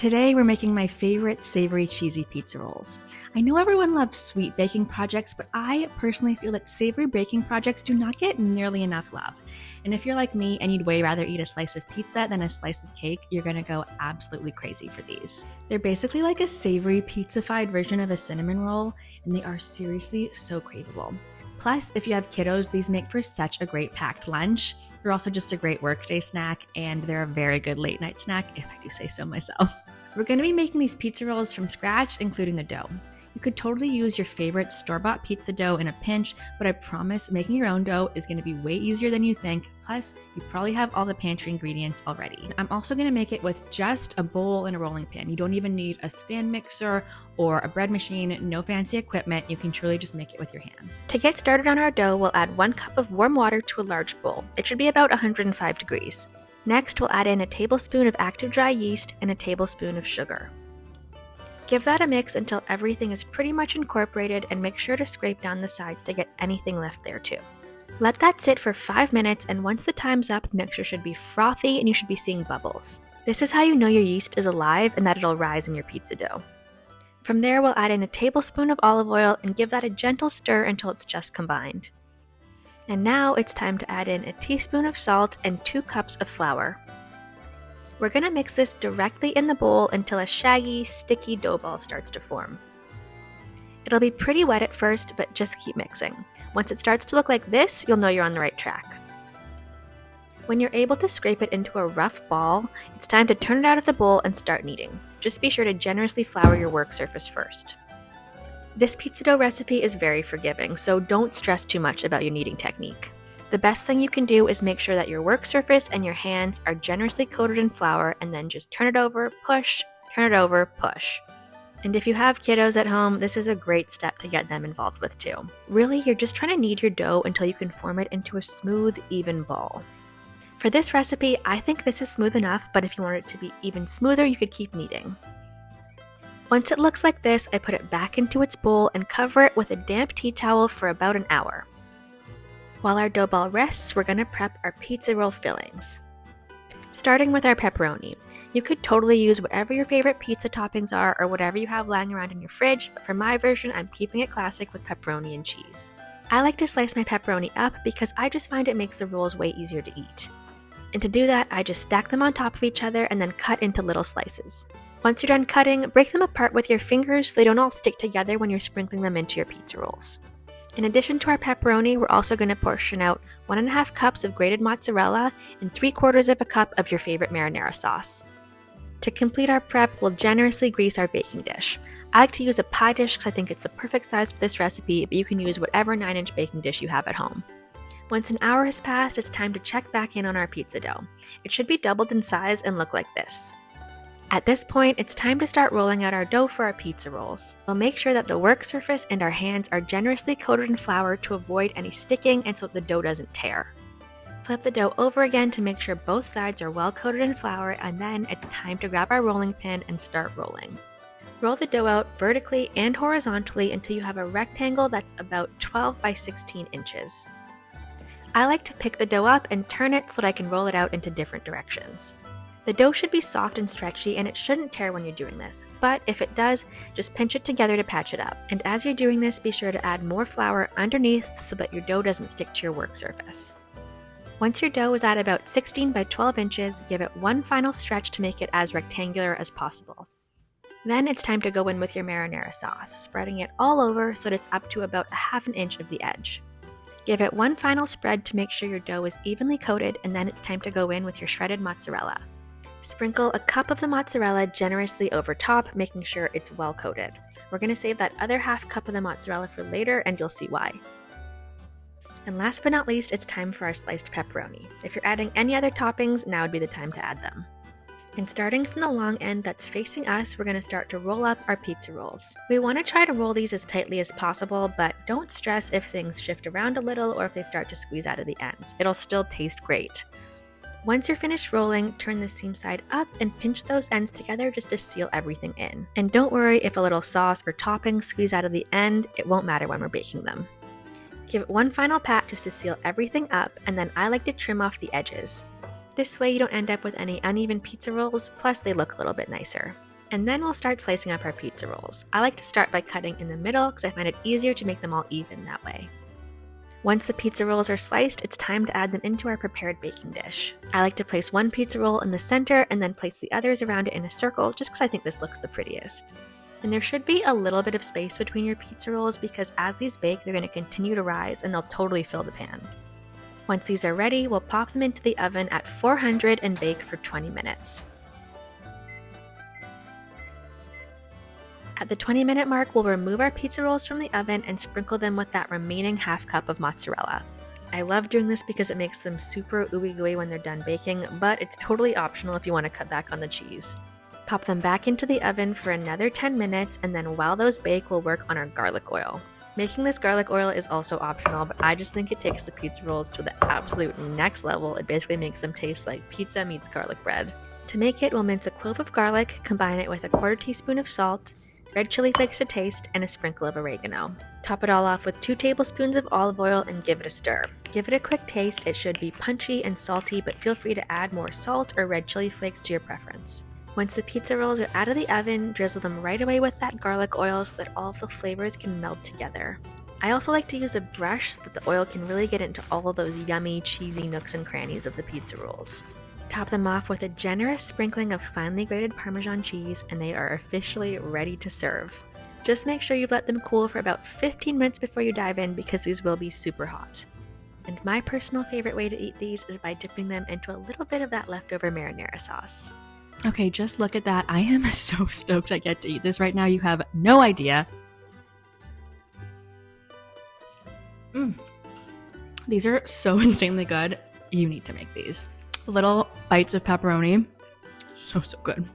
Today we're making my favorite savory cheesy pizza rolls. I know everyone loves sweet baking projects, but I personally feel that savory baking projects do not get nearly enough love. And if you're like me and you'd way rather eat a slice of pizza than a slice of cake, you're gonna go absolutely crazy for these. They're basically like a savory pizza-fied version of a cinnamon roll, and they are seriously so craveable. Plus, if you have kiddos, these make for such a great packed lunch. They're also just a great workday snack, and they're a very good late night snack, if I do say so myself. We're going to be making these pizza rolls from scratch, including the dough. You could totally use your favorite store-bought pizza dough in a pinch, but I promise making your own dough is going to be way easier than you think. Plus, you probably have all the pantry ingredients already. I'm also going to make it with just a bowl and a rolling pin. You don't even need a stand mixer or a bread machine, no fancy equipment. You can truly just make it with your hands. To get started on our dough, we'll add 1 cup of warm water to a large bowl. It should be about 105 degrees. Next, we'll add in a tablespoon of active dry yeast and a tablespoon of sugar. Give that a mix until everything is pretty much incorporated, and make sure to scrape down the sides to get anything left there too. Let that sit for 5 minutes, and once the time's up, the mixture should be frothy and you should be seeing bubbles. This is how you know your yeast is alive and that it'll rise in your pizza dough. From there, we'll add in a tablespoon of olive oil and give that a gentle stir until it's just combined. And now it's time to add in a teaspoon of salt and 2 cups of flour. We're going to mix this directly in the bowl until a shaggy, sticky dough ball starts to form. It'll be pretty wet at first, but just keep mixing. Once it starts to look like this, you'll know you're on the right track. When you're able to scrape it into a rough ball, it's time to turn it out of the bowl and start kneading. Just be sure to generously flour your work surface first. This pizza dough recipe is very forgiving, so don't stress too much about your kneading technique. The best thing you can do is make sure that your work surface and your hands are generously coated in flour, and then just turn it over, push, turn it over, push. And if you have kiddos at home, this is a great step to get them involved with too. Really, you're just trying to knead your dough until you can form it into a smooth, even ball. For this recipe, I think this is smooth enough, but if you want it to be even smoother, you could keep kneading. Once it looks like this, I put it back into its bowl and cover it with a damp tea towel for about an hour. While our dough ball rests, we're going to prep our pizza roll fillings. Starting with our pepperoni. You could totally use whatever your favorite pizza toppings are or whatever you have lying around in your fridge, but for my version, I'm keeping it classic with pepperoni and cheese. I like to slice my pepperoni up because I just find it makes the rolls way easier to eat. And to do that, I just stack them on top of each other and then cut into little slices. Once you're done cutting, break them apart with your fingers so they don't all stick together when you're sprinkling them into your pizza rolls. In addition to our pepperoni, we're also going to portion out 1.5 cups of grated mozzarella and 3/4 cup of your favorite marinara sauce. To complete our prep, we'll generously grease our baking dish. I like to use a pie dish because I think it's the perfect size for this recipe, but you can use whatever 9-inch baking dish you have at home. Once an hour has passed, it's time to check back in on our pizza dough. It should be doubled in size and look like this. At this point, it's time to start rolling out our dough for our pizza rolls. We'll make sure that the work surface and our hands are generously coated in flour to avoid any sticking and so the dough doesn't tear. Flip the dough over again to make sure both sides are well coated in flour, and then it's time to grab our rolling pin and start rolling. Roll the dough out vertically and horizontally until you have a rectangle that's about 12 by 16 inches. I like to pick the dough up and turn it so that I can roll it out into different directions. The dough should be soft and stretchy, and it shouldn't tear when you're doing this, but if it does, just pinch it together to patch it up. And as you're doing this, be sure to add more flour underneath so that your dough doesn't stick to your work surface. Once your dough is at about 16 by 12 inches, give it one final stretch to make it as rectangular as possible. Then it's time to go in with your marinara sauce, spreading it all over so that it's up to about 1/2 inch of the edge. Give it one final spread to make sure your dough is evenly coated, and then it's time to go in with your shredded mozzarella. Sprinkle a cup of the mozzarella generously over top, making sure it's well coated. We're going to save that other 1/2 cup of the mozzarella for later, and you'll see why. And last but not least, it's time for our sliced pepperoni. If you're adding any other toppings, now would be the time to add them. And starting from the long end that's facing us, we're going to start to roll up our pizza rolls. We want to try to roll these as tightly as possible, but don't stress if things shift around a little or if they start to squeeze out of the ends. It'll still taste great. Once you're finished rolling, turn the seam side up and pinch those ends together just to seal everything in. And don't worry if a little sauce or topping squeeze out of the end, it won't matter when we're baking them. Give it one final pat just to seal everything up, and then I like to trim off the edges. This way you don't end up with any uneven pizza rolls, plus they look a little bit nicer. And then we'll start slicing up our pizza rolls. I like to start by cutting in the middle because I find it easier to make them all even that way. Once the pizza rolls are sliced, it's time to add them into our prepared baking dish. I like to place one pizza roll in the center and then place the others around it in a circle just because I think this looks the prettiest. And there should be a little bit of space between your pizza rolls because as these bake, they're going to continue to rise and they'll totally fill the pan. Once these are ready, we'll pop them into the oven at 400 and bake for 20 minutes. At the 20-minute mark, we'll remove our pizza rolls from the oven and sprinkle them with that remaining half cup of mozzarella. I love doing this because it makes them super ooey gooey when they're done baking, but it's totally optional if you want to cut back on the cheese. Pop them back into the oven for another 10 minutes, and then while those bake, we'll work on our garlic oil. Making this garlic oil is also optional, but I just think it takes the pizza rolls to the absolute next level. It basically makes them taste like pizza meets garlic bread. To make it, we'll mince a clove of garlic, combine it with a 1/4 teaspoon of salt, red chili flakes to taste, and a sprinkle of oregano. Top it all off with 2 tablespoons of olive oil and give it a stir. Give it a quick taste. It should be punchy and salty, but feel free to add more salt or red chili flakes to your preference. Once the pizza rolls are out of the oven, drizzle them right away with that garlic oil so that all of the flavors can meld together. I also like to use a brush so that the oil can really get into all of those yummy, cheesy nooks and crannies of the pizza rolls. Top them off with a generous sprinkling of finely grated Parmesan cheese, and they are officially ready to serve. Just make sure you've let them cool for about 15 minutes before you dive in because these will be super hot. And my personal favorite way to eat these is by dipping them into a little bit of that leftover marinara sauce. Okay, just look at that. I am so stoked I get to eat this right now. You have no idea. These are so insanely good. You need to make these. Little bites of pepperoni. So good.